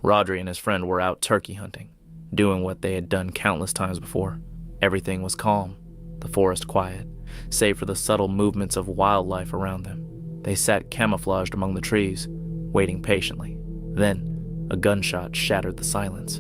Rodri and his friend were out turkey hunting, doing what they had done countless times before. Everything was calm, the forest quiet, save for the subtle movements of wildlife around them. They sat camouflaged among the trees, waiting patiently. Then, a gunshot shattered the silence.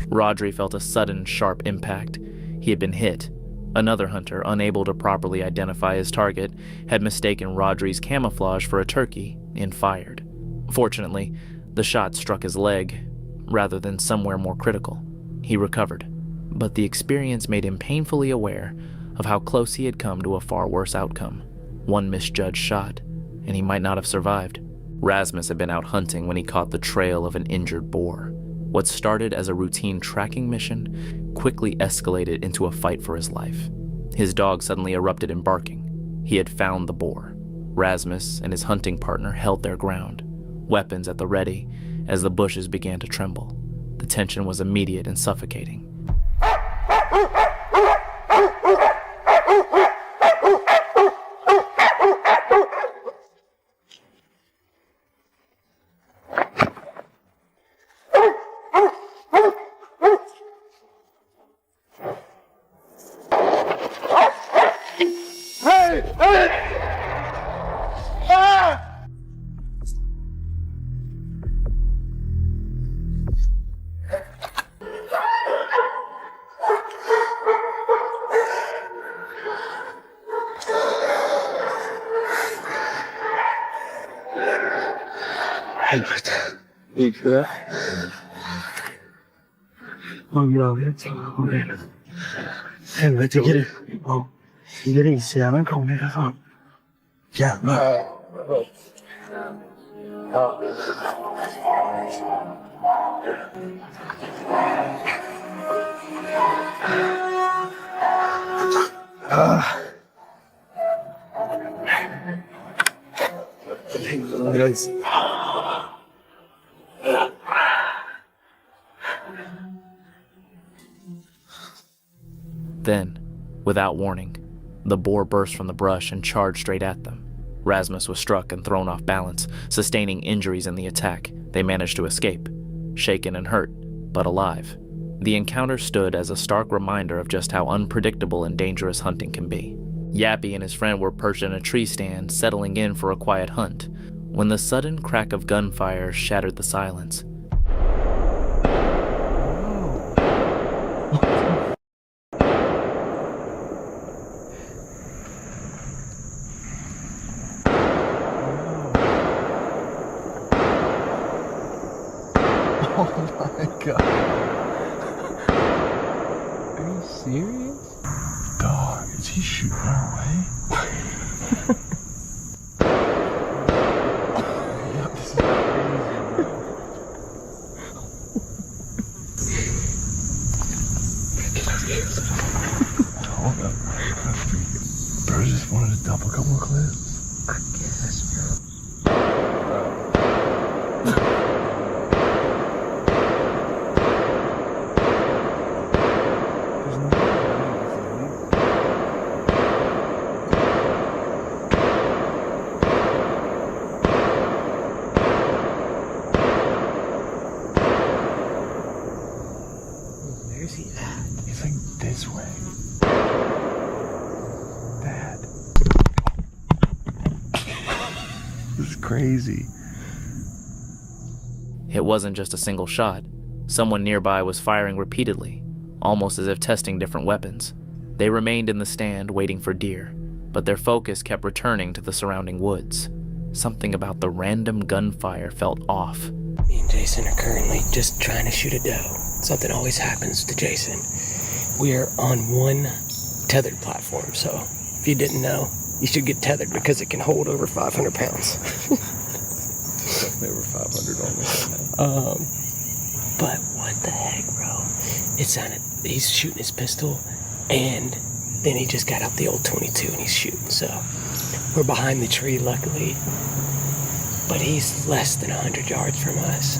Rodri felt a sudden, sharp impact. He had been hit. Another hunter, unable to properly identify his target, had mistaken Rodri's camouflage for a turkey and fired. Fortunately, the shot struck his leg, rather than somewhere more critical. He recovered, but the experience made him painfully aware of how close he had come to a far worse outcome. One misjudged shot, and he might not have survived. Rasmus had been out hunting when he caught the trail of an injured boar. What started as a routine tracking mission quickly escalated into a fight for his life. His dog suddenly erupted in barking. He had found the boar. Rasmus and his hunting partner held their ground, weapons at the ready, as the bushes began to tremble. The tension was immediate and suffocating. Helvete. Gick det? Åh, jag vet inte. Helvete, grishjärnan kom i alla fall. Jävlar. Then, without warning, the boar burst from the brush and charged straight at them. Rasmus was struck and thrown off balance, sustaining injuries in the attack. They managed to escape, shaken and hurt, but alive. The encounter stood as a stark reminder of just how unpredictable and dangerous hunting can be. Yappy and his friend were perched in a tree stand, settling in for a quiet hunt, when the sudden crack of gunfire shattered the silence. Oh my god. Are you serious? Dog, is he shooting our way? Yeah, this is crazy, Hold up. Birds just wanted to dump a couple of clips. I guess, bro. Where's he at? He's like this way. Dad. This is crazy. It wasn't just a single shot. Someone nearby was firing repeatedly, almost as if testing different weapons. They remained in the stand waiting for deer, but their focus kept returning to the surrounding woods. Something about the random gunfire felt off. Me and Jason are currently just trying to shoot a doe. Something always happens to Jason. We are on one tethered platform, so if you didn't know, you should get tethered because it can hold over 500 pounds. Definitely over 500 on this right now. But what the heck, bro? It sounded, he's shooting his pistol, and then he just got out the old 22 and he's shooting, so we're behind the tree, luckily, but he's less than 100 yards from us.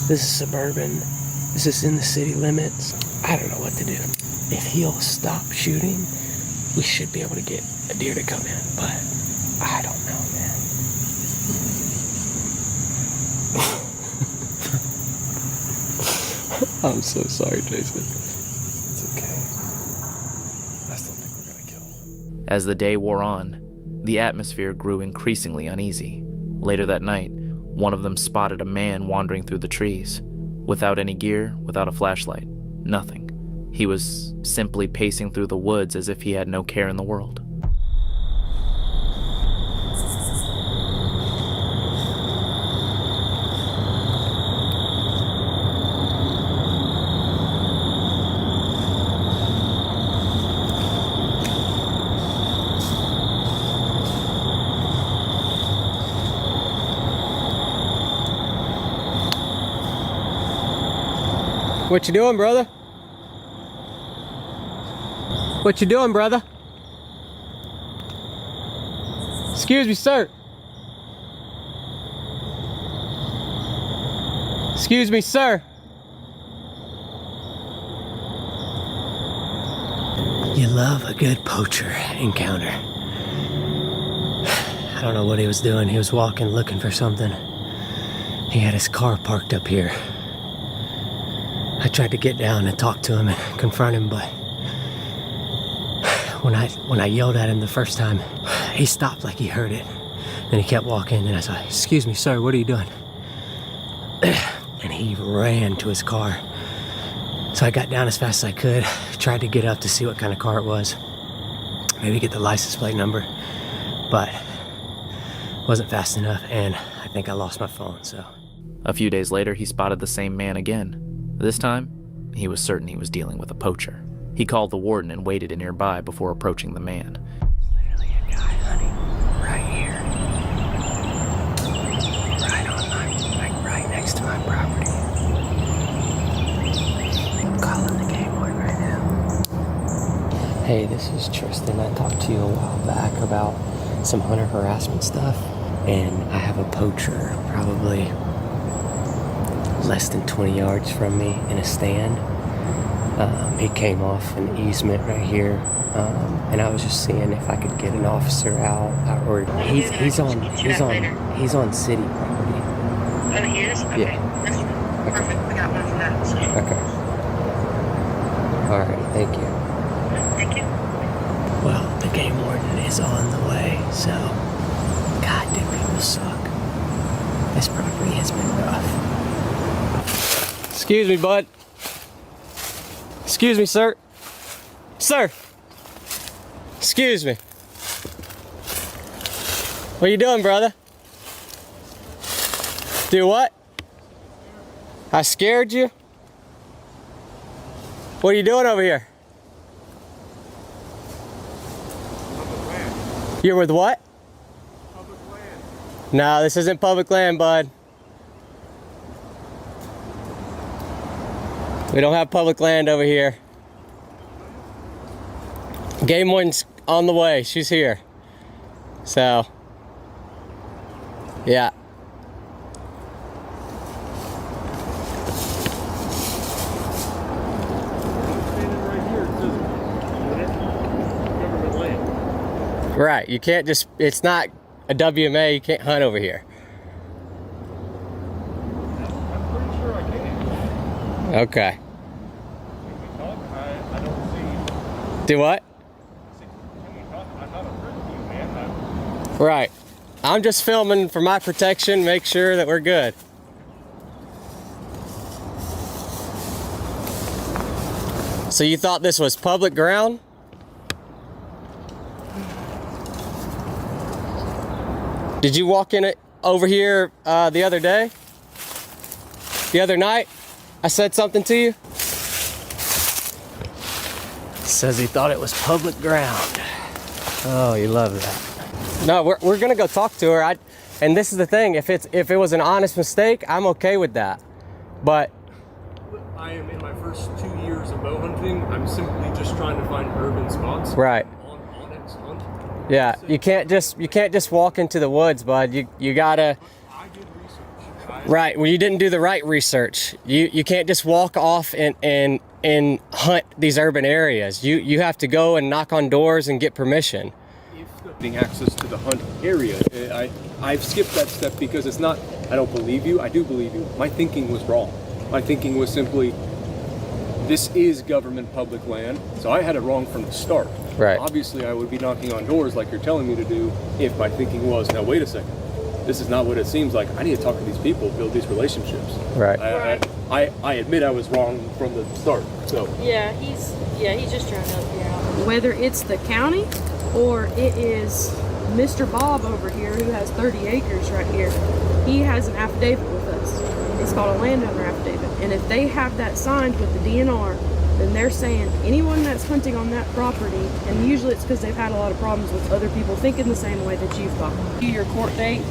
This is suburban. This is in the city limits. I don't know what to do. If he'll stop shooting, we should be able to get a deer to come in, but I don't know, man. I'm so sorry, Jason. It's okay. I still think we're gonna kill him. As the day wore on, the atmosphere grew increasingly uneasy. Later that night, one of them spotted a man wandering through the trees. Without any gear, without a flashlight, nothing. He was simply pacing through the woods as if he had no care in the world. What you doing, brother? What you doing, brother? Excuse me, sir. Excuse me, sir. You love a good poacher encounter. I don't know what he was doing. He was walking, looking for something. He had his car parked up here. I tried to get down and talk to him and confront him, but when I yelled at him the first time, he stopped like he heard it. Then he kept walking, and I said, "Excuse me, sir, what are you doing?" And he ran to his car. So I got down as fast as I could, tried to get up to see what kind of car it was, maybe get the license plate number, but wasn't fast enough, and I think I lost my phone, so. A few days later, he spotted the same man again. This time, he was certain he was dealing with a poacher. He called the warden and waited nearby before approaching the man. Literally a guy hunting right here. Right on right next to my property. I'm calling the game warden right now. Hey, this is Tristan. I talked to you a while back about some hunter harassment stuff, and I have a poacher probably less than 20 yards from me in a stand. He came off an easement right here, and I was just seeing if I could get an officer out, or he's on city property. Oh, he is? Okay. Yeah. That's perfect. We got one for that. So. Okay. All right. Thank you. Thank you. Well, the game warden is on the way, so God, do people suck. This property has been rough. Excuse me, bud. Excuse me, sir. Sir. Excuse me. What you doing, brother? Do what? I scared you? What are you doing over here? Public land. You're with what? Public land. No, this isn't public land, bud. We don't have public land over here. Game warden's on the way. She's here. So, yeah. Standing right here, it says government land. Right. You can't just, it's not a WMA. You can't hunt over here. I'm pretty sure I can. Okay. If we talk, I don't see. Do what? Can we talk? I'm not afraid of you, man. Right. I'm just filming for my protection, make sure that we're good. So you thought this was public ground? Did you walk in it over here the other day? The other night? I said something to you? Says he thought it was public ground. Oh, you love that. No, we're gonna go talk to her. And this is the thing, if it was an honest mistake, I'm okay with that. But I am in my first 2 years of bow hunting. I'm simply just trying to find urban spots. right. On next hunt. Yeah, you can't just walk into the woods, bud. You gotta. I did research. Right. Well, you didn't do the right research. You can't just walk off and hunt these urban areas. You have to go and knock on doors and get permission. Getting access to the hunt area. I've skipped that step because it's not, I don't believe you, I do believe you. My thinking was wrong. My thinking was simply, this is government public land, so I had it wrong from the start. Right. Obviously, I would be knocking on doors like you're telling me to do if my thinking was, now wait a second, this is not what it seems like. I need to talk to these people, build these relationships. Right. I admit I was wrong from the start, so. Yeah, he's just trying to help you out. Whether it's the county or it is Mr. Bob over here who has 30 acres right here, he has an affidavit with us. It's called a landowner affidavit. And if they have that signed with the DNR, then they're saying anyone that's hunting on that property, and usually it's because they've had a lot of problems with other people thinking the same way that you've thought. Your court date,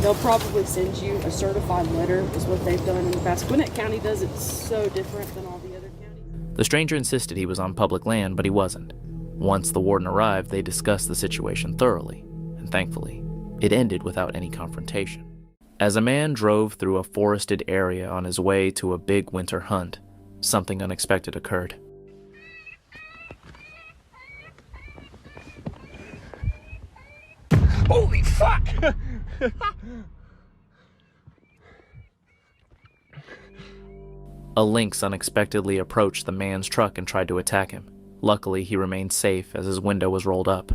they'll probably send you a certified letter, is what they've done in the past. Gwinnett County does it so different than all the other counties. The stranger insisted he was on public land, but he wasn't. Once the warden arrived, they discussed the situation thoroughly, and thankfully, it ended without any confrontation. As a man drove through a forested area on his way to a big winter hunt, something unexpected occurred. Holy fuck! A lynx unexpectedly approached the man's truck and tried to attack him. Luckily, he remained safe as his window was rolled up.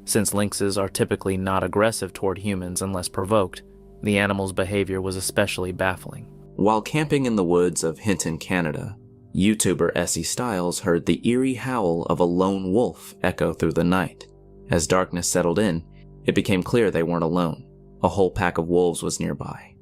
Since lynxes are typically not aggressive toward humans unless provoked, the animal's behavior was especially baffling. While camping in the woods of Hinton, Canada, YouTuber Essie Styles heard the eerie howl of a lone wolf echo through the night. As darkness settled in, it became clear they weren't alone. A whole pack of wolves was nearby.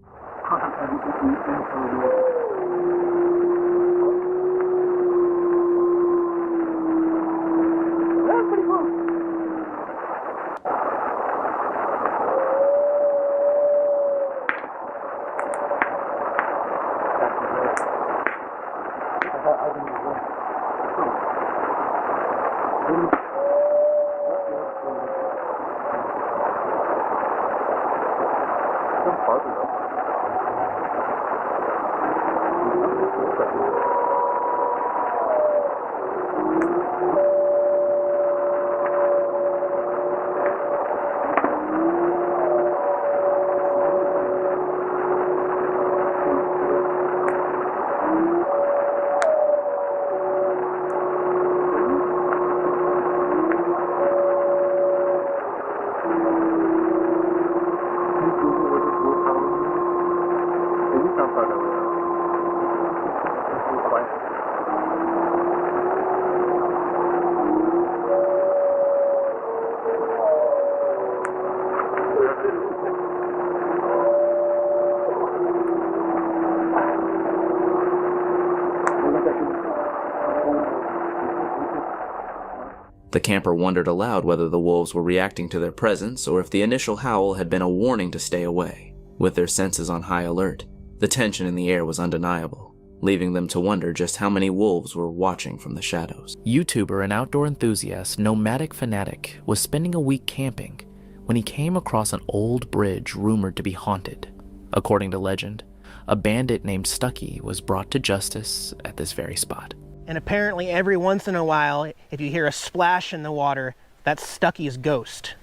The camper wondered aloud whether the wolves were reacting to their presence or if the initial howl had been a warning to stay away. With their senses on high alert, the tension in the air was undeniable, leaving them to wonder just how many wolves were watching from the shadows. YouTuber and outdoor enthusiast Nomadic Fanatic was spending a week camping when he came across an old bridge rumored to be haunted. According to legend, a bandit named Stucky was brought to justice at this very spot. And apparently every once in a while, if you hear a splash in the water, that's Stucky's ghost.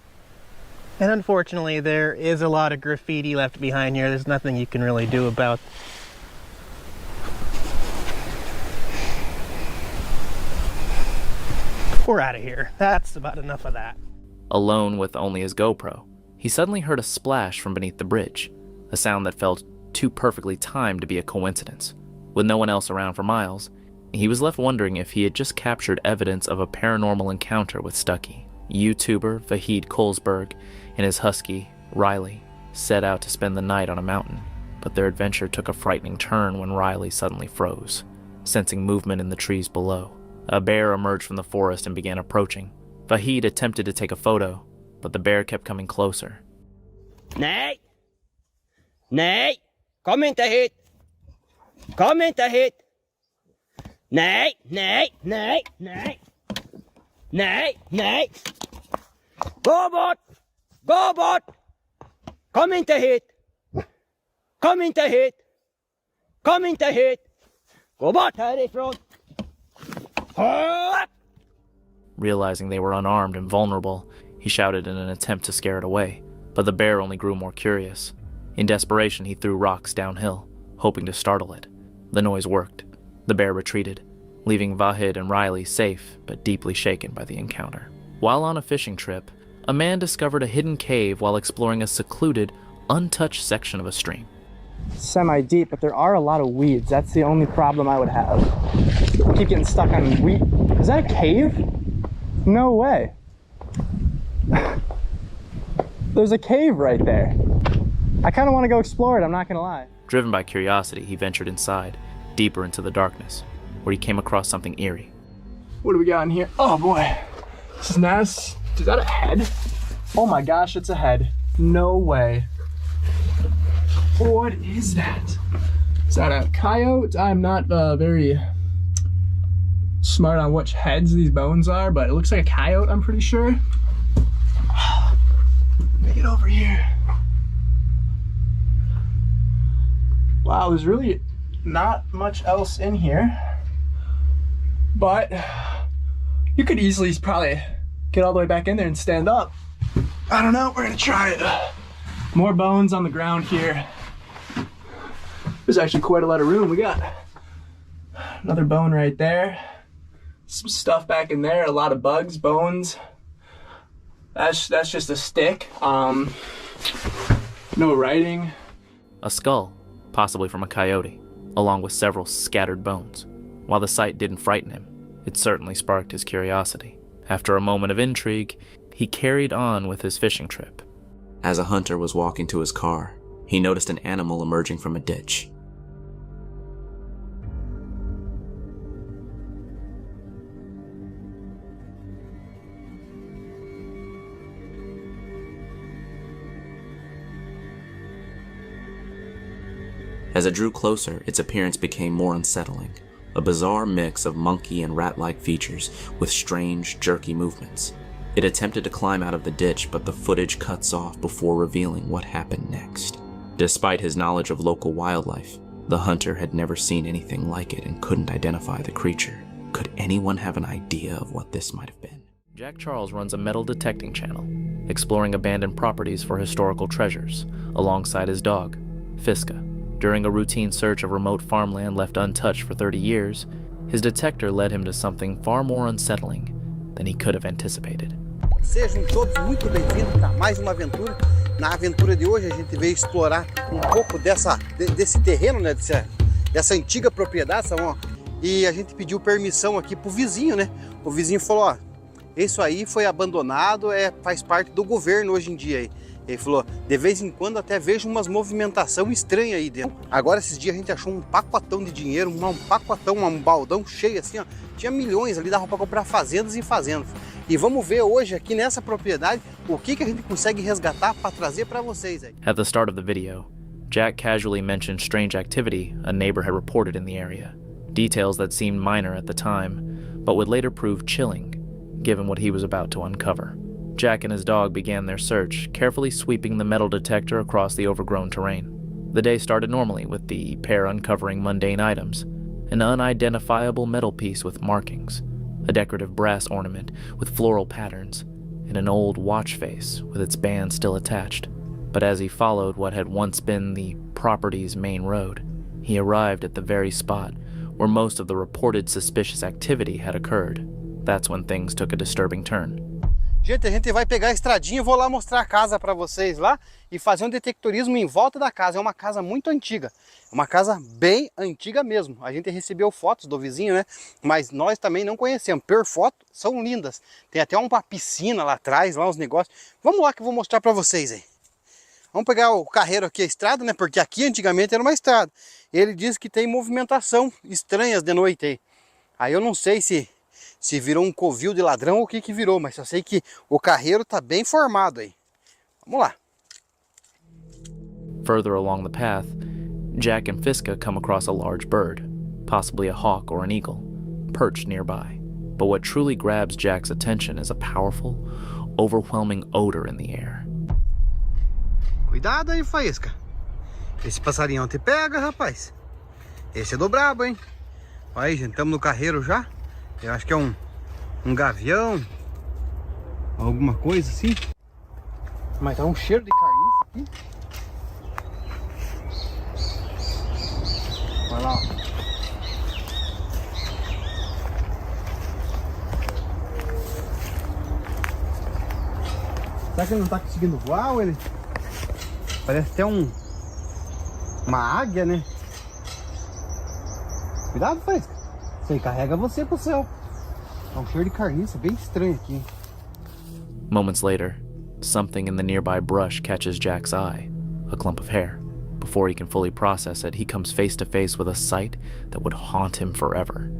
And unfortunately, there is a lot of graffiti left behind here. There's nothing you can really do about. We're out of here. That's about enough of that. Alone with only his GoPro, he suddenly heard a splash from beneath the bridge, a sound that felt too perfectly timed to be a coincidence. With no one else around for miles, He was left wondering if he had just captured evidence of a paranormal encounter with Stuckey. YouTuber Vahid Kolsberg and his husky, Riley, set out to spend the night on a mountain, but their adventure took a frightening turn when Riley suddenly froze, sensing movement in the trees below. A bear emerged from the forest and began approaching. Vahid attempted to take a photo, but the bear kept coming closer. Nej! Nej! Kom inte hit! Kom inte hit! Nej! Nej! Nej! Nej! Nej! Nej! Gå bort! Gå bort! Kom inte hit! Kom inte hit! Kom inte hit! Gå bort härifrån! Realizing they were unarmed and vulnerable, he shouted in an attempt to scare it away, but the bear only grew more curious. In desperation, he threw rocks downhill, hoping to startle it. The noise worked. The bear retreated, leaving Vahid and Riley safe but deeply shaken by the encounter. While on a fishing trip, a man discovered a hidden cave while exploring a secluded, untouched section of a stream. Semi-deep, but there are a lot of weeds. That's the only problem I would have. I keep getting stuck on weed. Is that a cave? No way. There's a cave right there. I kind of want to go explore it, I'm not gonna lie. Driven by curiosity, he ventured inside, deeper into the darkness, where he came across something eerie. What do we got in here? Oh boy, this is nice. Is that a head? Oh my gosh, it's a head. No way. What is that? Is that a coyote? I'm not very smart on which heads these bones are, but it looks like a coyote, I'm pretty sure. Let me get over here. Wow, there's really not much else in here, but you could easily probably get all the way back in there and stand up. I don't know, we're gonna try it. More bones on the ground here. There's actually quite a lot of room. We got another bone right there. Some stuff back in there, a lot of bugs, bones. That's just a stick. No writing. A skull, possibly from a coyote, along with several scattered bones. While the sight didn't frighten him, it certainly sparked his curiosity. After a moment of intrigue, he carried on with his fishing trip. As a hunter was walking to his car, he noticed an animal emerging from a ditch. As it drew closer, its appearance became more unsettling. A bizarre mix of monkey and rat-like features with strange, jerky movements. It attempted to climb out of the ditch, but the footage cuts off before revealing what happened next. Despite his knowledge of local wildlife, the hunter had never seen anything like it and couldn't identify the creature. Could anyone have an idea of what this might have been? Jack Charles runs a metal detecting channel, exploring abandoned properties for historical treasures, alongside his dog, Fiska. During a routine search of remote farmland left untouched for 30 years, his detector led him to something far more unsettling than he could have anticipated. Sejam todos muito bem-vindos para mais uma aventura. Na aventura de hoje a gente veio explorar pouco desse terreno, né, dessa antiga propriedade, e a gente pediu permissão aqui pro vizinho, né? O vizinho falou, ó, isso aí foi abandonado, faz parte do governo hoje em dia aí. Ele falou, de vez em quando até vejo umas movimentação estranha aí dentro. Agora esses dias a gente achou um pacotão de dinheiro, um pacotão, um baldão cheio assim, ó. Tinha milhões ali, dava para comprar fazendas e fazendas. E vamos ver hoje aqui nessa propriedade o que a gente consegue resgatar para trazer para vocês aí. At the start of the video, Jack casually mentioned strange activity a neighbor had reported in the area. Details that seemed minor at the time, but would later prove chilling, given what he was about to uncover. Jack and his dog began their search, carefully sweeping the metal detector across the overgrown terrain. The day started normally, with the pair uncovering mundane items: an unidentifiable metal piece with markings, a decorative brass ornament with floral patterns, and an old watch face with its band still attached. But as he followed what had once been the property's main road, he arrived at the very spot where most of the reported suspicious activity had occurred. That's when things took a disturbing turn. Gente, a gente vai pegar a estradinha e vou lá mostrar a casa para vocês lá e fazer um detectorismo em volta da casa. É uma casa muito antiga, uma casa bem antiga mesmo. A gente recebeu fotos do vizinho, né? Mas nós também não conhecemos. Por foto, são lindas. Tem até uma piscina lá atrás, lá uns negócios. Vamos lá que eu vou mostrar para vocês aí. Vamos pegar o carreiro aqui, a estrada, né? Porque aqui antigamente era uma estrada. Ele diz que tem movimentação estranhas de noite aí. Aí eu não sei se virou um covil de ladrão ou o que virou, mas eu sei que o carreiro tá bem formado aí. Vamos lá. Further along the path, Jack and Fiska come across a large bird, possibly a hawk or an eagle, perched nearby. But what truly grabs Jack's attention is a powerful, overwhelming odor in the air. Cuidado aí, Faísca. Esse passarinhão te pega, rapaz. Esse é do brabo, hein? Olha aí, gente, estamos no carreiro já. Eu acho que é um gavião, alguma coisa assim. Mas tá um cheiro de carniça aqui. Olha lá, ó. Será que ele não tá conseguindo voar ou ele... Parece até uma águia, né? Cuidado, Faísca. Isso aí carrega você pro céu. Tá um cheiro de carniça bem estranho aqui. Moments later, something in the nearby brush catches Jack's eye, a clump of hair. Before he can fully process it, he comes face to face with a sight that would haunt him forever.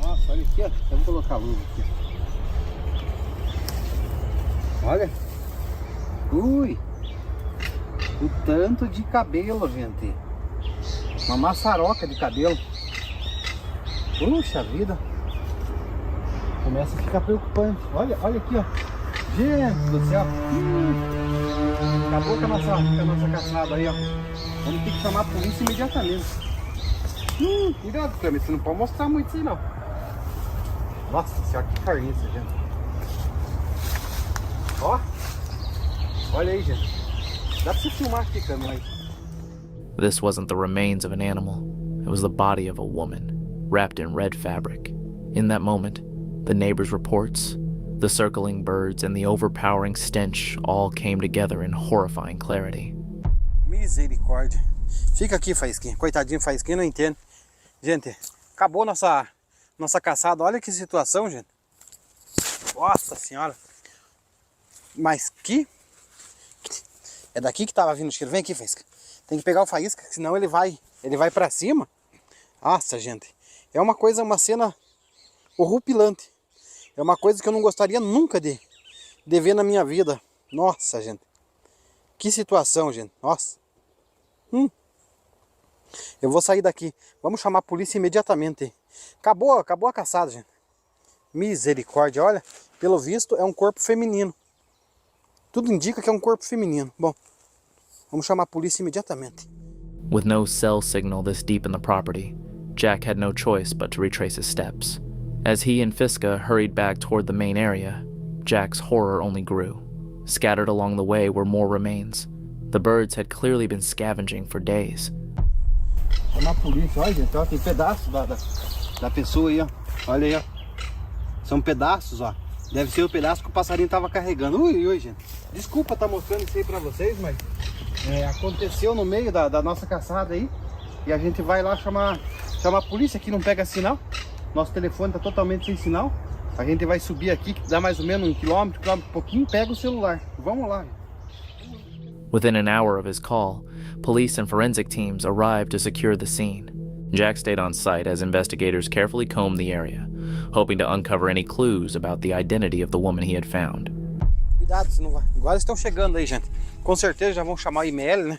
Nossa, olha aqui, ó. Eu vou colocar a luz aqui. Olha. Ui. O tanto de cabelo, gente. Uma maçaroca de cabelo. Puxa vida. Começa a ficar preocupante. Olha aqui, ó. Gente do céu. Acabou com a nossa caçada aí, ó. Vamos ter que chamar a polícia imediatamente. Cuidado, Clemente. Você não pode mostrar muito isso aí, não. Nossa senhora, que carniça, gente. Ó. Olha aí, gente. Dá pra você filmar aqui, câmera. This wasn't the remains of an animal. It was the body of a woman, wrapped in red fabric. In that moment, the neighbors' reports, the circling birds, and the overpowering stench all came together in horrifying clarity. Misericórdia. Fica aqui, Faísquinha. Coitadinho, Faísquinha, não entende. Gente, acabou nossa caçada. Olha que situação, gente. Nossa senhora. Mas que... É daqui que tava vindo o cheiro. Vem aqui, Faísca. Tem que pegar o Faísca, senão ele vai pra cima. Nossa, gente. É uma cena horripilante. É uma coisa que eu não gostaria nunca de ver na minha vida. Nossa, gente. Que situação, gente. Nossa. Eu vou sair daqui. Vamos chamar a polícia imediatamente. Acabou a caçada, gente. Misericórdia. Olha, pelo visto é um corpo feminino. Tudo indica que é um corpo feminino. Bom, vamos chamar a polícia imediatamente. With no cell signal this deep in the property, Jack had no choice but to retrace his steps. As he and Fiska hurried back toward the main area, Jack's horror only grew. Scattered along the way were more remains. The birds had clearly been scavenging for days. Chamar a polícia, olha, gente, ó, tem pedaços da pessoa aí, ó. Olha aí, ó. São pedaços, ó. Deve ser o pedaço que o passarinho tava carregando. Ui, gente. Desculpa estar mostrando isso aí pra vocês, mas aconteceu no meio da nossa caçada aí. E a gente vai lá chamar a polícia, que não pega sinal. Nosso telefone tá totalmente sem sinal. A gente vai subir aqui, que dá mais ou menos 1 quilômetro e pouquinho, pega o celular. Vamos lá. Within an hour of his call, police and forensic teams arrived to secure the scene. Jack stayed on site as investigators carefully combed the area, hoping to uncover any clues about the identity of the woman he had found. Cuidado, se não vai. Agora estão chegando aí, gente. Com certeza já vão chamar o IML, né?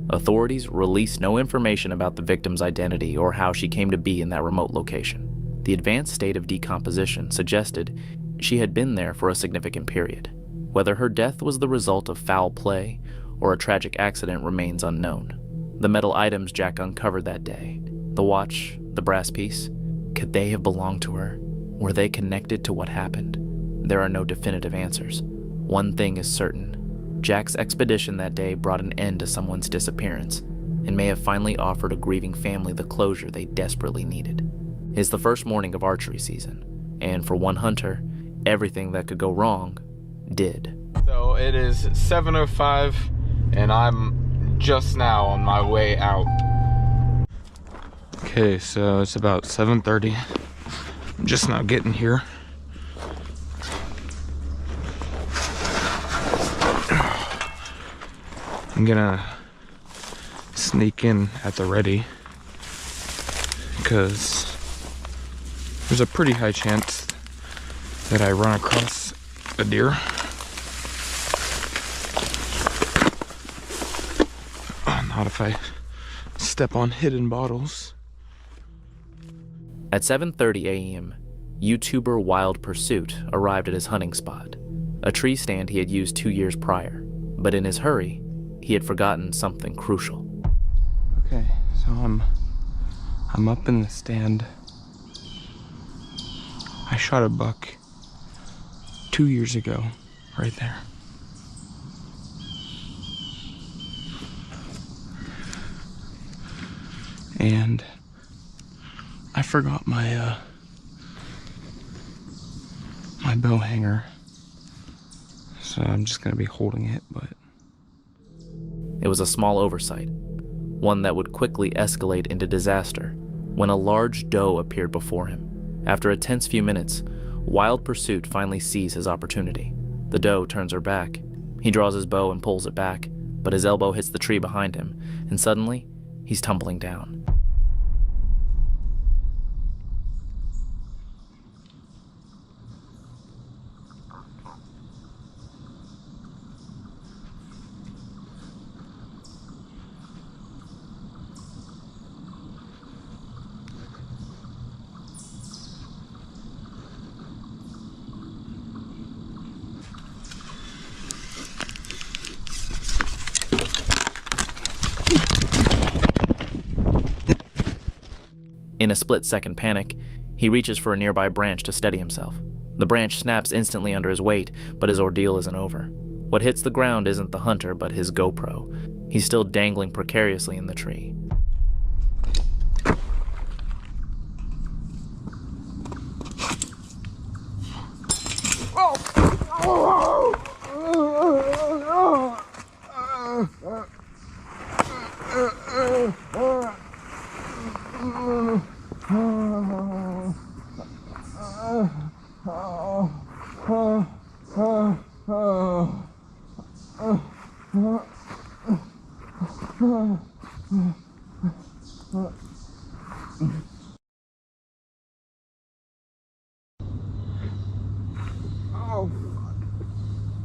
Authorities released no information about the victim's identity or how she came to be in that remote location. The advanced state of decomposition suggested she had been there for a significant period. Whether her death was the result of foul play or a tragic accident remains unknown. The metal items Jack uncovered that day, the watch, the brass piece, could they have belonged to her? Were they connected to what happened? There are no definitive answers. One thing is certain. Jack's expedition that day brought an end to someone's disappearance and may have finally offered a grieving family the closure they desperately needed. It's the first morning of archery season, and for one hunter, everything that could go wrong did. So it is 7:05 and I'm just now on my way out. Okay, so it's about 7:30. I'm just now getting here. I'm gonna sneak in at the ready because there's a pretty high chance that I run across a deer. Not if I step on hidden bottles. At 7:30 a.m., YouTuber Wild Pursuit arrived at his hunting spot, a tree stand he had used 2 years prior, but in his hurry, he had forgotten something crucial. Okay, so I'm up in the stand. I shot a buck 2 years ago, right there. And I forgot my my bow hanger, so I'm just gonna be holding it, but It was a small oversight, one that would quickly escalate into disaster when a large doe appeared before him. After a tense few minutes, Wild Pursuit finally sees his opportunity. The doe turns her back. He draws his bow and pulls it back, but his elbow hits the tree behind him, and suddenly, he's tumbling down. In a split-second panic, he reaches for a nearby branch to steady himself. The branch snaps instantly under his weight, but his ordeal isn't over. What hits the ground isn't the hunter, but his GoPro. He's still dangling precariously in the tree.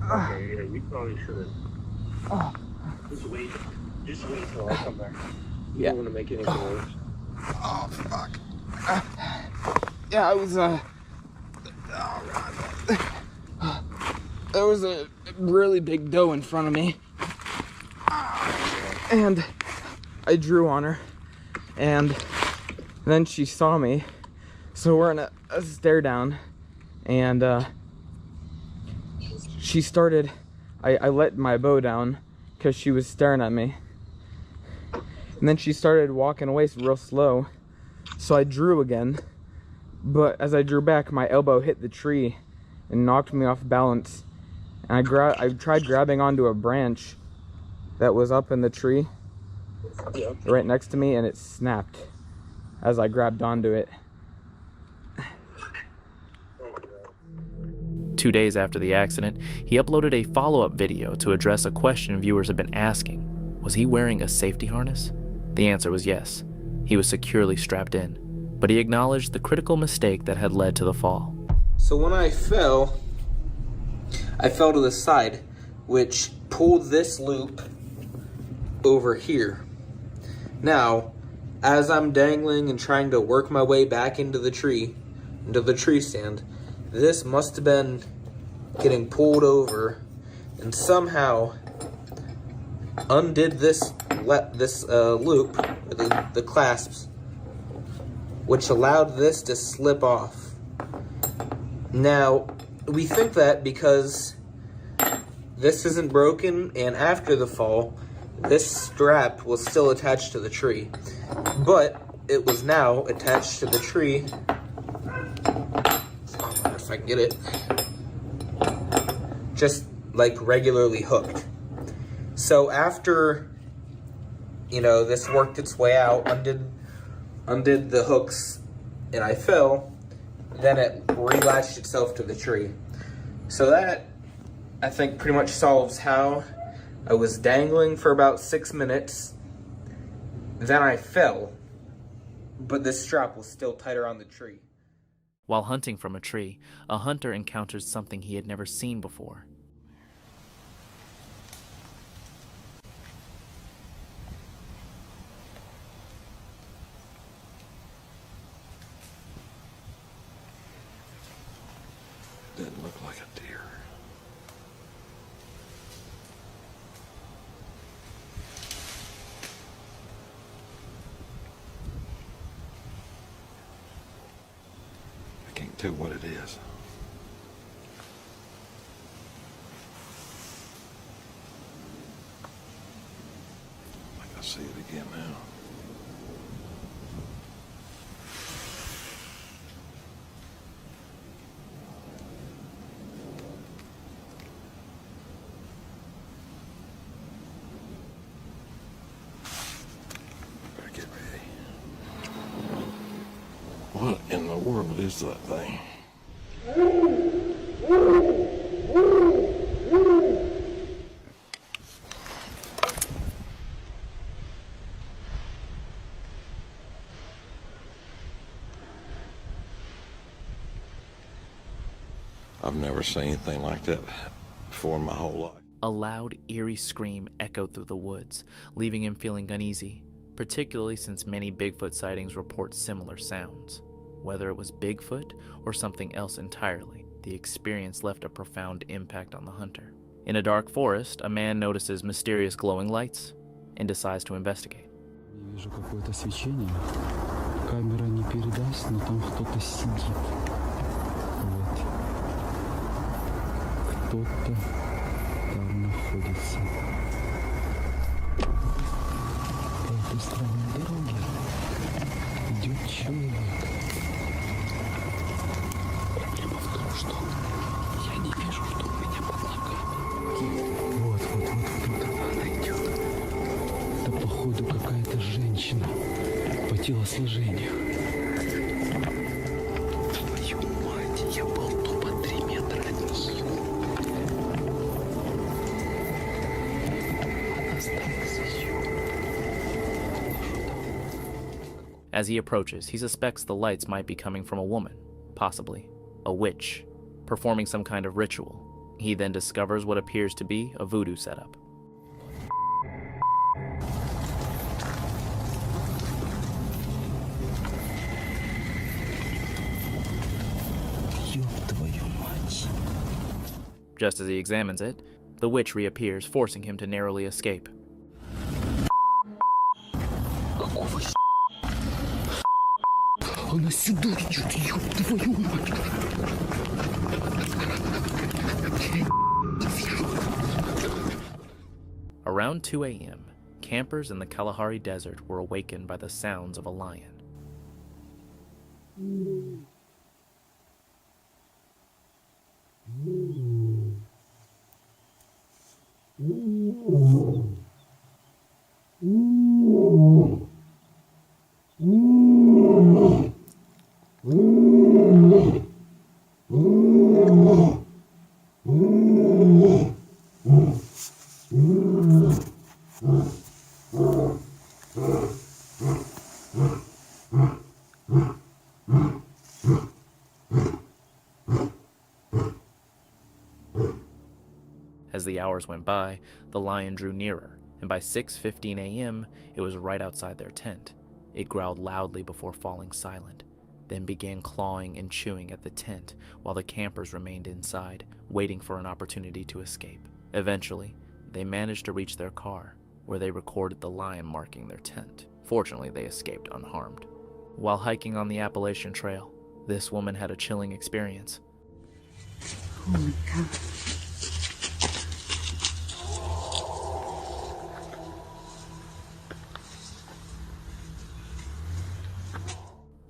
Okay, yeah, you probably should have. Just wait till I come back. You don't want to make anything worse. oh fuck. Yeah, I was oh god. There was a really big doe in front of me. And I drew on her. And then she saw me. So we're in a stare down. And she started, I let my bow down because she was staring at me. And then she started walking away real slow. So I drew again. But as I drew back, my elbow hit the tree and knocked me off balance. And I tried grabbing onto a branch that was up in the tree right next to me, and it snapped as I grabbed onto it. 2 days after the accident, he uploaded a follow-up video to address a question viewers had been asking. Was he wearing a safety harness? The answer was yes. He was securely strapped in, but he acknowledged the critical mistake that had led to the fall. So when I fell to the side, which pulled this loop over here. Now, as I'm dangling and trying to work my way back into the tree stand, this must have been getting pulled over and somehow undid this loop, the clasps, which allowed this to slip off. Now, we think that because this isn't broken and after the fall, this strap was still attached to the tree, but it was now attached to the tree. If I can get it. just like regularly hooked. So after, you know, this worked its way out, undid the hooks, and I fell, then it relatched itself to the tree. So that, I think, pretty much solves how I was dangling for about 6 minutes, then I fell, but the strap was still tighter on the tree. While hunting from a tree, a hunter encounters something he had never seen before. Didn't look like a deer. I can't tell what it is. I think I see it again now. What in the world is that thing? I've never seen anything like that before in my whole life. A loud, eerie scream echoed through the woods, leaving him feeling uneasy, particularly since many Bigfoot sightings report similar sounds. Whether it was Bigfoot or something else entirely, the experience left a profound impact on the hunter. In a dark forest, a man notices mysterious glowing lights and decides to investigate. Вижу какое-то свечение. Камера не передаст, но там кто-то сидит. Вот. Кто-то там находится. По этой стороне дороги идет человек. Проблема в том, что я не вижу, что у меня под ногами. Вот кто-то она идет. Это, походу, какая-то женщина по телосложению. Твою мать, я был тупо 3 метра от нее. Она осталась еще. As he approaches, he suspects the lights might be coming from a woman, possibly a witch, performing some kind of ritual. He then discovers what appears to be a voodoo setup. Just as he examines it, the witch reappears, forcing him to narrowly escape. Она сюда идет, ёб твою мать! Around 2 a.m., campers in the Kalahari Desert were awakened by the sounds of a lion. As the hours went by, the lion drew nearer, and by 6:15 a.m., it was right outside their tent. It growled loudly before falling silent, then began clawing and chewing at the tent while the campers remained inside, waiting for an opportunity to escape. Eventually, they managed to reach their car, where they recorded the lion marking their tent. Fortunately, they escaped unharmed. While hiking on the Appalachian Trail, this woman had a chilling experience. Oh my God.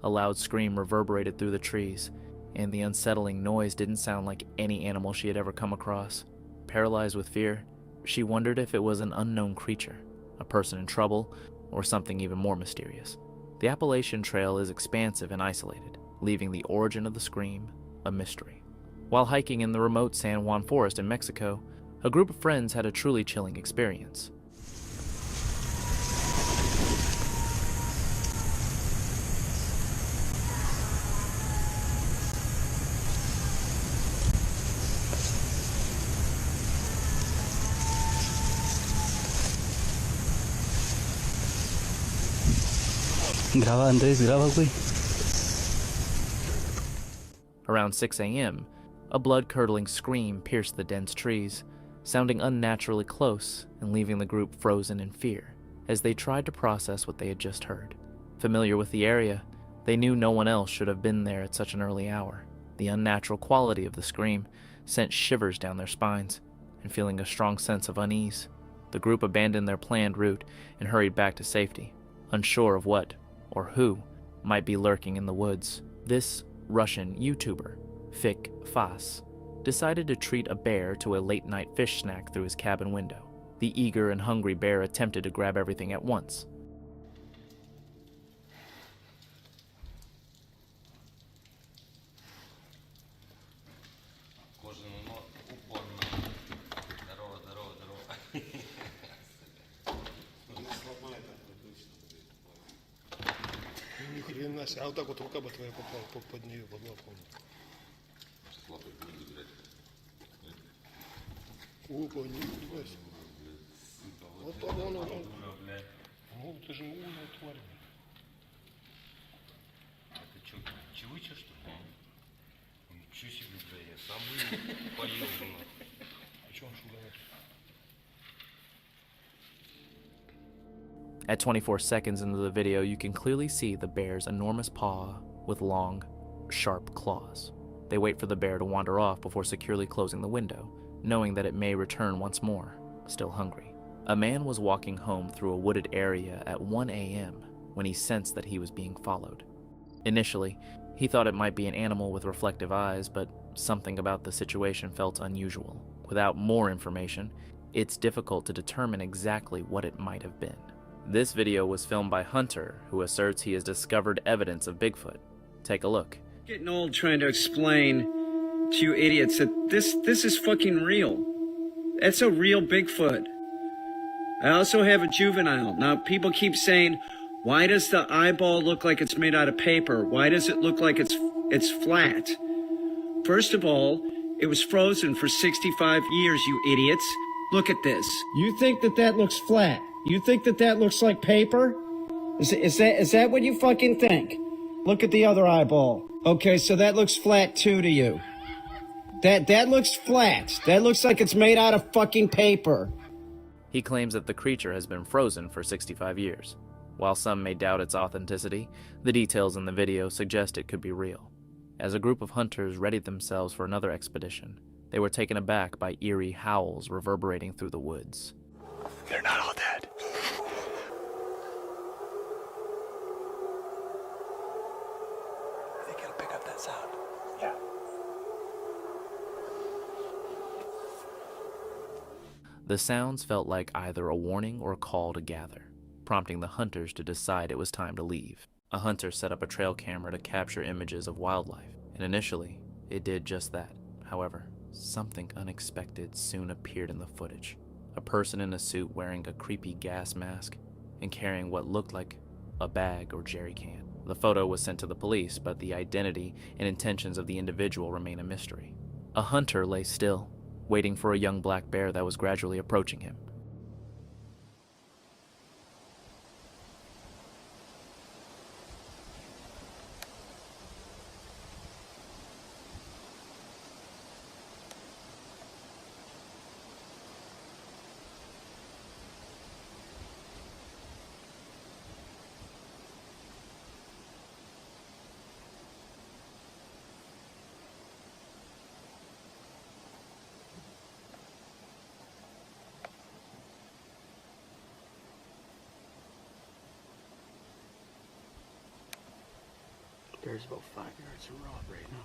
A loud scream reverberated through the trees, and the unsettling noise didn't sound like any animal she had ever come across. Paralyzed with fear, she wondered if it was an unknown creature, a person in trouble, or something even more mysterious. The Appalachian Trail is expansive and isolated, leaving the origin of the scream a mystery. While hiking in the remote San Juan forest in Mexico, a group of friends had a truly chilling experience. Graba, Andrés, graba, güey. Around 6 a.m., a blood-curdling scream pierced the dense trees, sounding unnaturally close and leaving the group frozen in fear as they tried to process what they had just heard. Familiar with the area, they knew no one else should have been there at such an early hour. The unnatural quality of the scream sent shivers down their spines, and feeling a strong sense of unease, the group abandoned their planned route and hurried back to safety, unsure of what or who might be lurking in the woods. This Russian YouTuber, Fik Fas, decided to treat a bear to a late-night fish snack through his cabin window. The eager and hungry bear attempted to grab everything at once. Ни хрена себе. А вот так вот рука бы твоя попала под нее, под лапу. Опа, не хрена. Вот он. Ну, ты же умная тварь. Это что, чевыча, что ли? Ничего себе, бля, я сам поел, блин. А что он шуганет? At 24 seconds into the video, you can clearly see the bear's enormous paw with long, sharp claws. They wait for the bear to wander off before securely closing the window, knowing that it may return once more, still hungry. A man was walking home through a wooded area at 1 a.m. when he sensed that he was being followed. Initially, he thought it might be an animal with reflective eyes, but something about the situation felt unusual. Without more information, it's difficult to determine exactly what it might have been. This video was filmed by Hunter, who asserts he has discovered evidence of Bigfoot. Take a look. Getting old trying to explain to you idiots that this is fucking real. That's a real Bigfoot. I also have a juvenile. Now, people keep saying, why does the eyeball look like it's made out of paper? Why does it look like it's flat? First of all, it was frozen for 65 years, you idiots. Look at this. You think that looks flat? You think that looks like paper? Is that what you fucking think? Look at the other eyeball. Okay, so that looks flat too to you. That looks flat. That looks like it's made out of fucking paper. He claims that the creature has been frozen for 65 years. While some may doubt its authenticity, the details in the video suggest it could be real. As a group of hunters readied themselves for another expedition, they were taken aback by eerie howls reverberating through the woods. They're not all dead. They gotta pick up that sound. Yeah. The sounds felt like either a warning or a call to gather, prompting the hunters to decide it was time to leave. A hunter set up a trail camera to capture images of wildlife, and initially, it did just that. However, something unexpected soon appeared in the footage. A person in a suit wearing a creepy gas mask and carrying what looked like a bag or jerry can. The photo was sent to the police, but the identity and intentions of the individual remain a mystery. A hunter lay still, waiting for a young black bear that was gradually approaching him. There's about 5 yards of rod right now.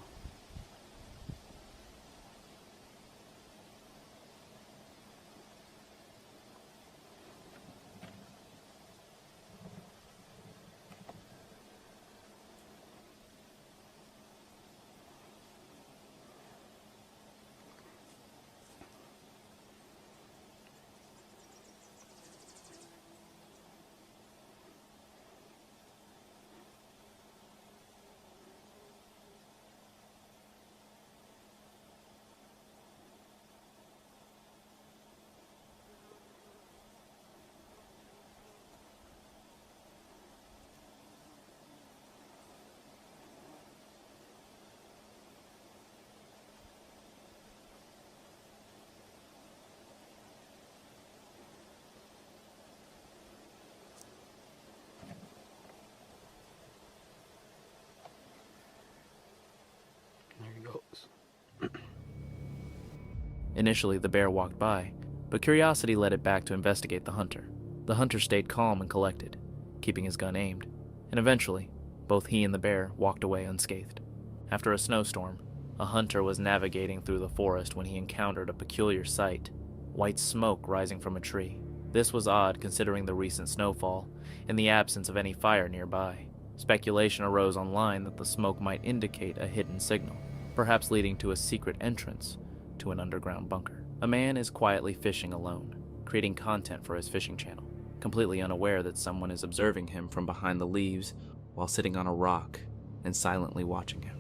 Initially, the bear walked by, but curiosity led it back to investigate the hunter. The hunter stayed calm and collected, keeping his gun aimed, and eventually, both he and the bear walked away unscathed. After a snowstorm, a hunter was navigating through the forest when he encountered a peculiar sight: white smoke rising from a tree. This was odd considering the recent snowfall and the absence of any fire nearby. Speculation arose online that the smoke might indicate a hidden signal, perhaps leading to a secret entrance to an underground bunker. A man is quietly fishing alone, creating content for his fishing channel, completely unaware that someone is observing him from behind the leaves while sitting on a rock and silently watching him.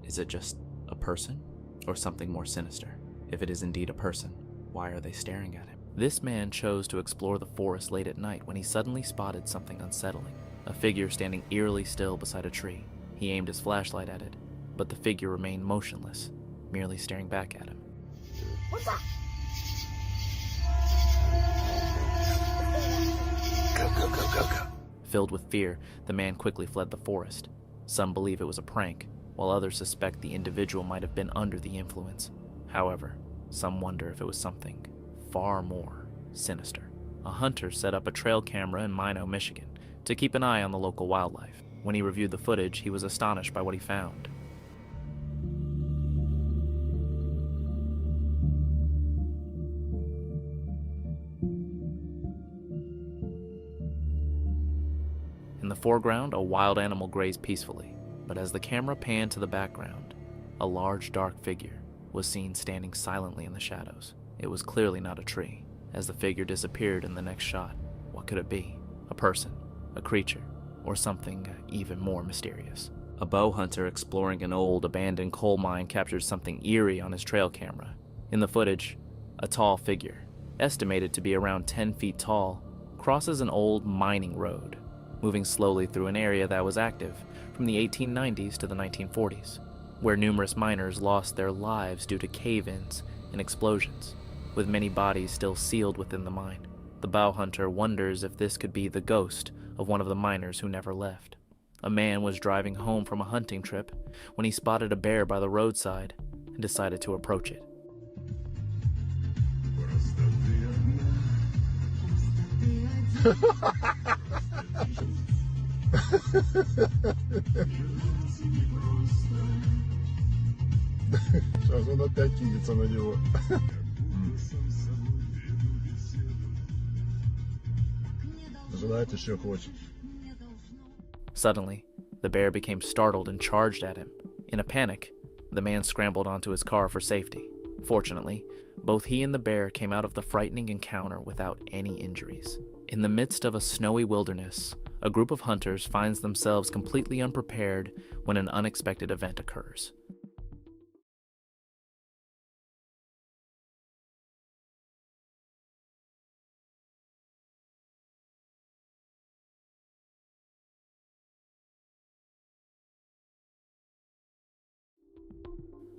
Is it just a person, or something more sinister? If it is indeed a person, why are they staring at him? This man chose to explore the forest late at night when he suddenly spotted something unsettling: a figure standing eerily still beside a tree. He aimed his flashlight at it, but the figure remained motionless, merely staring back at him. What's that? Go. Filled with fear, the man quickly fled the forest. Some believe it was a prank, while others suspect the individual might have been under the influence. However, some wonder if it was something far more sinister. A hunter set up a trail camera in Minot, Michigan, to keep an eye on the local wildlife. When he reviewed the footage, he was astonished by what he found. In the foreground, a wild animal grazed peacefully, but as the camera panned to the background, a large dark figure was seen standing silently in the shadows. It was clearly not a tree. As the figure disappeared in the next shot, what could it be? A person, a creature, or something even more mysterious? A bow hunter exploring an old abandoned coal mine captured something eerie on his trail camera. In the footage, a tall figure, estimated to be around 10 feet tall, crosses an old mining road, moving slowly through an area that was active from the 1890s to the 1940s, where numerous miners lost their lives due to cave-ins and explosions, with many bodies still sealed within the mine. The bow hunter wonders if this could be the ghost of one of the miners who never left. A man was driving home from a hunting trip when he spotted a bear by the roadside and decided to approach it. Сейчас он опять кинется на него. Жрать еще хочет. Suddenly, the bear became startled and charged at him. In a panic, the man scrambled onto his car for safety. Fortunately, both he and the bear came out of the frightening encounter without any injuries. In the midst of a snowy wilderness, a group of hunters finds themselves completely unprepared when an unexpected event occurs.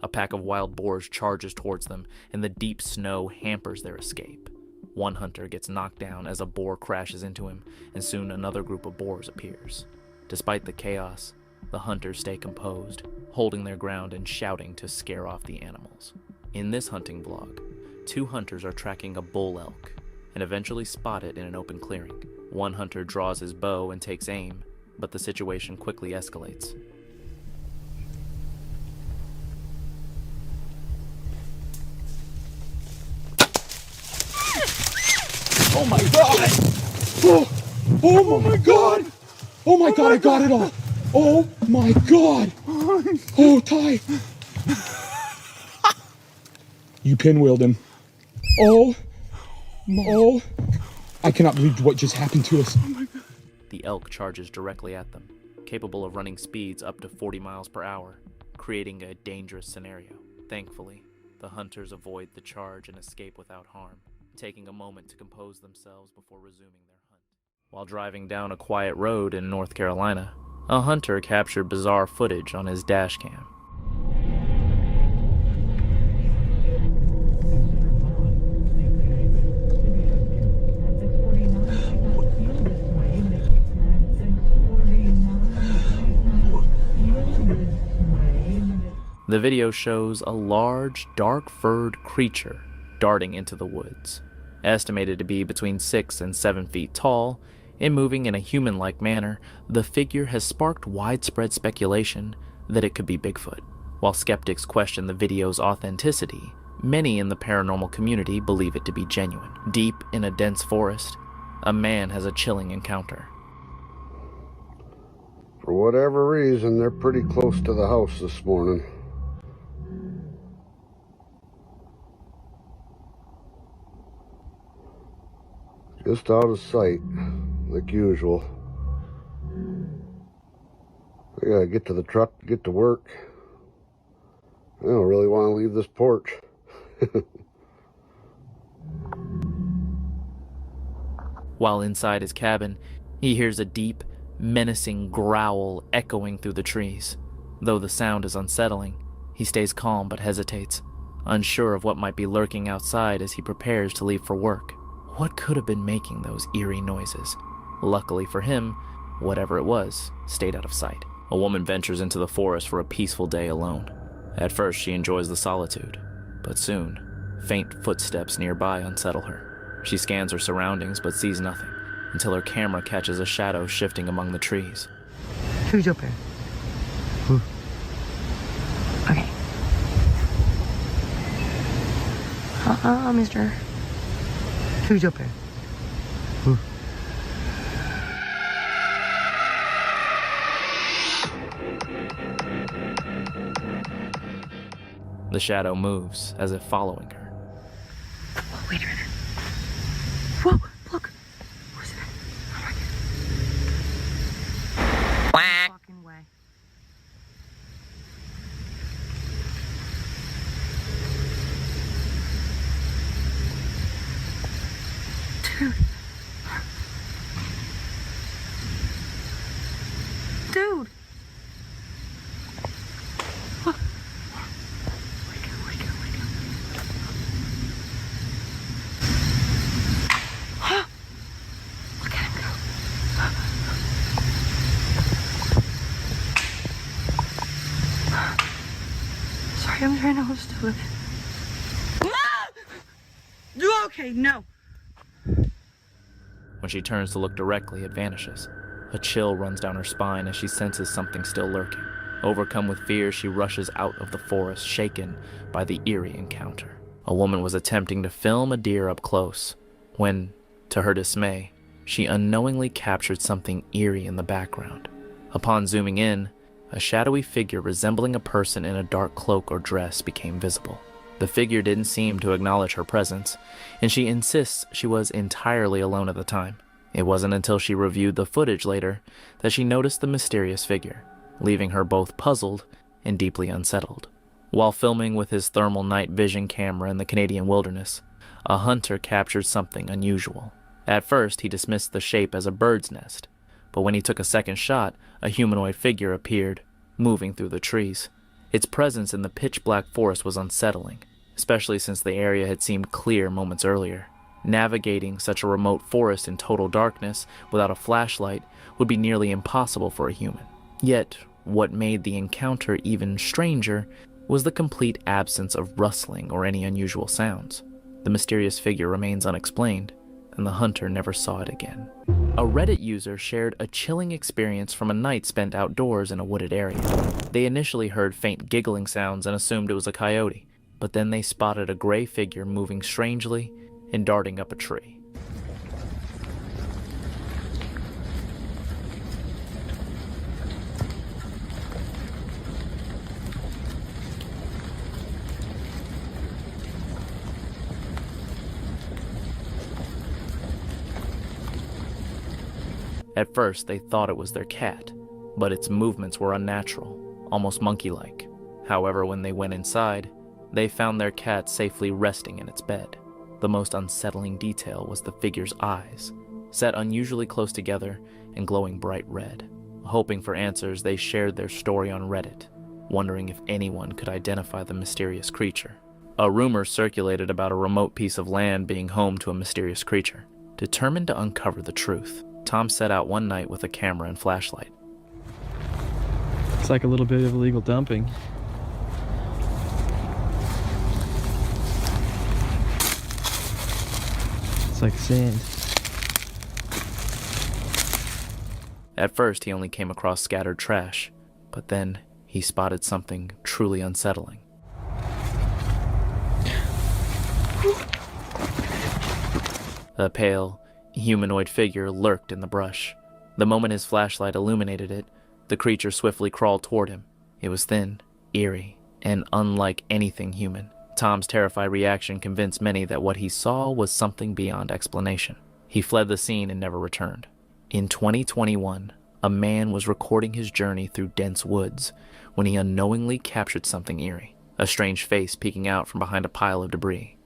A pack of wild boars charges towards them, and the deep snow hampers their escape. One hunter gets knocked down as a boar crashes into him, and soon another group of boars appears. Despite the chaos, the hunters stay composed, holding their ground and shouting to scare off the animals. In this hunting vlog, two hunters are tracking a bull elk, and eventually spot it in an open clearing. One hunter draws his bow and takes aim, but the situation quickly escalates. Oh my god! Oh my god! Oh my god, I got it all! Oh my god! Oh, Ty! You pinwheeled him. Oh, I cannot believe what just happened to us. The elk charges directly at them, capable of running speeds up to 40 miles per hour, creating a dangerous scenario. Thankfully, the hunters avoid the charge and escape without harm, taking a moment to compose themselves before resuming their hunt. While driving down a quiet road in North Carolina, A hunter captured bizarre footage on his dash cam. The video shows a large, dark-furred creature darting into the woods. Estimated to be between 6 and 7 feet tall and moving in a human-like manner, the figure has sparked widespread speculation that it could be Bigfoot. While skeptics question the video's authenticity, many in the paranormal community believe it to be genuine. Deep in a dense forest, a man has a chilling encounter. For whatever reason, they're pretty close to the house this morning. Just out of sight, like usual. I gotta get to the truck, get to work. I don't really want to leave this porch. While inside his cabin, he hears a deep, menacing growl echoing through the trees. Though the sound is unsettling, he stays calm but hesitates, unsure of what might be lurking outside as he prepares to leave for work. What could have been making those eerie noises? Luckily for him, whatever it was stayed out of sight. A woman ventures into the forest for a peaceful day alone. At first, she enjoys the solitude, but soon, faint footsteps nearby unsettle her. She scans her surroundings but sees nothing, until her camera catches a shadow shifting among the trees. Who's up there? Who? Okay. Mister. Who's up there? Who? The shadow moves, as if following her. Oh, wait a minute. Whoa, look. Where's it at? Oh my God. Fucking way. Dude. Dude. Look. Wake up, wake up, wake up. Look at him go. Sorry, I'm trying to hold still. You okay? No. When she turns to look directly, it vanishes. A chill runs down her spine as she senses something still lurking. Overcome with fear, she rushes out of the forest, shaken by the eerie encounter. A woman was attempting to film a deer up close when, to her dismay, she unknowingly captured something eerie in the background. Upon zooming in, a shadowy figure resembling a person in a dark cloak or dress became visible. The figure didn't seem to acknowledge her presence, and she insists she was entirely alone at the time. It wasn't until she reviewed the footage later that she noticed the mysterious figure, leaving her both puzzled and deeply unsettled. While filming with his thermal night vision camera in the Canadian wilderness, a hunter captured something unusual. At first, he dismissed the shape as a bird's nest, but when he took a second shot, a humanoid figure appeared, moving through the trees. Its presence in the pitch-black forest was unsettling, especially since the area had seemed clear moments earlier. Navigating such a remote forest in total darkness without a flashlight would be nearly impossible for a human. Yet, what made the encounter even stranger was the complete absence of rustling or any unusual sounds. The mysterious figure remains unexplained, and the hunter never saw it again. A Reddit user shared a chilling experience from a night spent outdoors in a wooded area. They initially heard faint giggling sounds and assumed it was a coyote, but then they spotted a gray figure moving strangely and darting up a tree. At first, they thought it was their cat, but its movements were unnatural, almost monkey-like. However, when they went inside, they found their cat safely resting in its bed. The most unsettling detail was the figure's eyes, set unusually close together and glowing bright red. Hoping for answers, they shared their story on Reddit, wondering if anyone could identify the mysterious creature. A rumor circulated about a remote piece of land being home to a mysterious creature. Determined to uncover the truth, Tom set out one night with a camera and flashlight. It's like a little bit of illegal dumping. It's like sand. At first, he only came across scattered trash, but then he spotted something truly unsettling. A pale, humanoid figure lurked in the brush. The moment his flashlight illuminated it, the creature swiftly crawled toward him. It was thin, eerie, and unlike anything human. Tom's terrified reaction convinced many that what he saw was something beyond explanation. He fled the scene and never returned. In 2021, a man was recording his journey through dense woods when he unknowingly captured something eerie, a strange face peeking out from behind a pile of debris.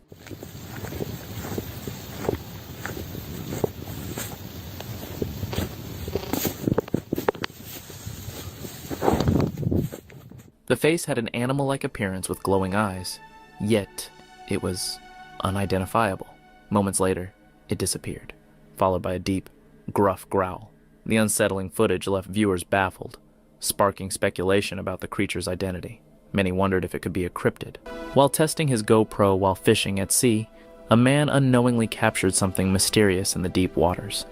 The face had an animal-like appearance with glowing eyes, yet it was unidentifiable. Moments later, it disappeared, followed by a deep, gruff growl. The unsettling footage left viewers baffled, sparking speculation about the creature's identity. Many wondered if it could be a cryptid. While testing his GoPro while fishing at sea, a man unknowingly captured something mysterious in the deep waters.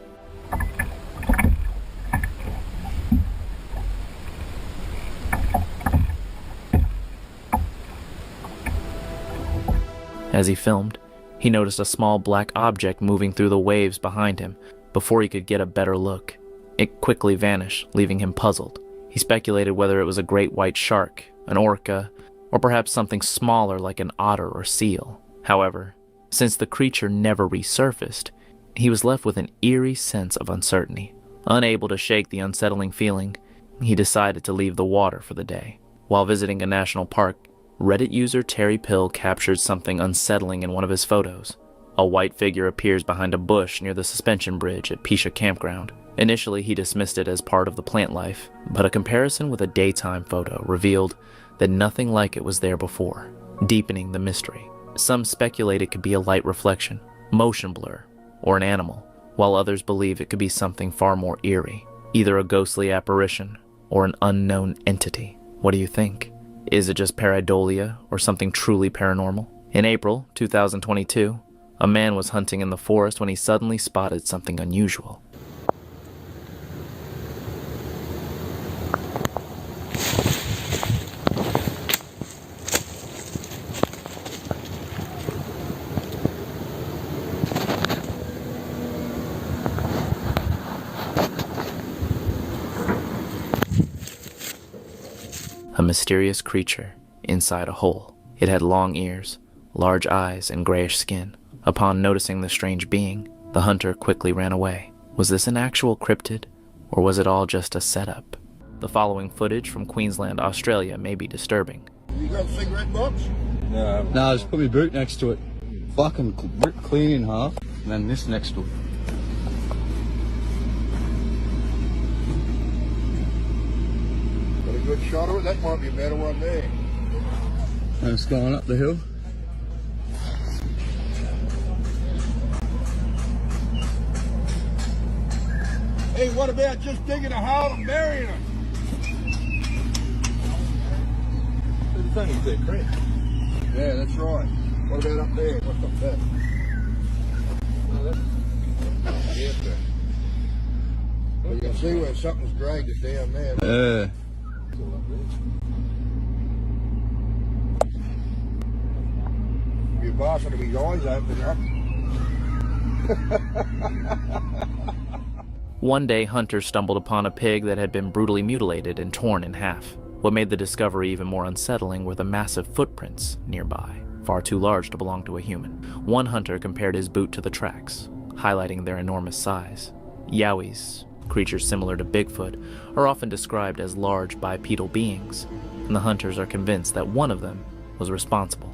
As he filmed, he noticed a small black object moving through the waves behind him. Before he could get a better look, it quickly vanished, leaving him puzzled. He speculated whether it was a great white shark, an orca, or perhaps something smaller like an otter or seal. However, since the creature never resurfaced, he was left with an eerie sense of uncertainty. Unable to shake the unsettling feeling, he decided to leave the water for the day. While visiting a national park, Reddit user Terrify captured something unsettling in one of his photos. A white figure appears behind a bush near the suspension bridge at Pisha Campground. Initially, he dismissed it as part of the plant life, but a comparison with a daytime photo revealed that nothing like it was there before, deepening the mystery. Some speculate it could be a light reflection, motion blur, or an animal, while others believe it could be something far more eerie, either a ghostly apparition or an unknown entity. What do you think? Is it just pareidolia or something truly paranormal? In April 2022, a man was hunting in the forest when he suddenly spotted something unusual. A mysterious creature inside a hole. It had long ears, large eyes, and grayish skin. Upon noticing the strange being, the hunter quickly ran away. Was this an actual cryptid, or was it all just a setup? The following footage from Queensland, Australia may be disturbing. You got a cigarette box? No, just put my boot next to it. Fucking rip clean in half, and then this next to it. Got a good shot of it? That might be a better one there. And it's going up the hill. Hey, what about just digging a hole and burying it? It's only the creek. Yeah, that's right. What about up there? What's up there? Yeah, sir. Well, you can see where something's dragged it down there. Yeah. Your boss ought to be his eyes open up. One day, hunters stumbled upon a pig that had been brutally mutilated and torn in half. What made the discovery even more unsettling were the massive footprints nearby, far too large to belong to a human. One hunter compared his boot to the tracks, highlighting their enormous size. Yowies, creatures similar to Bigfoot, are often described as large bipedal beings, and the hunters are convinced that one of them was responsible.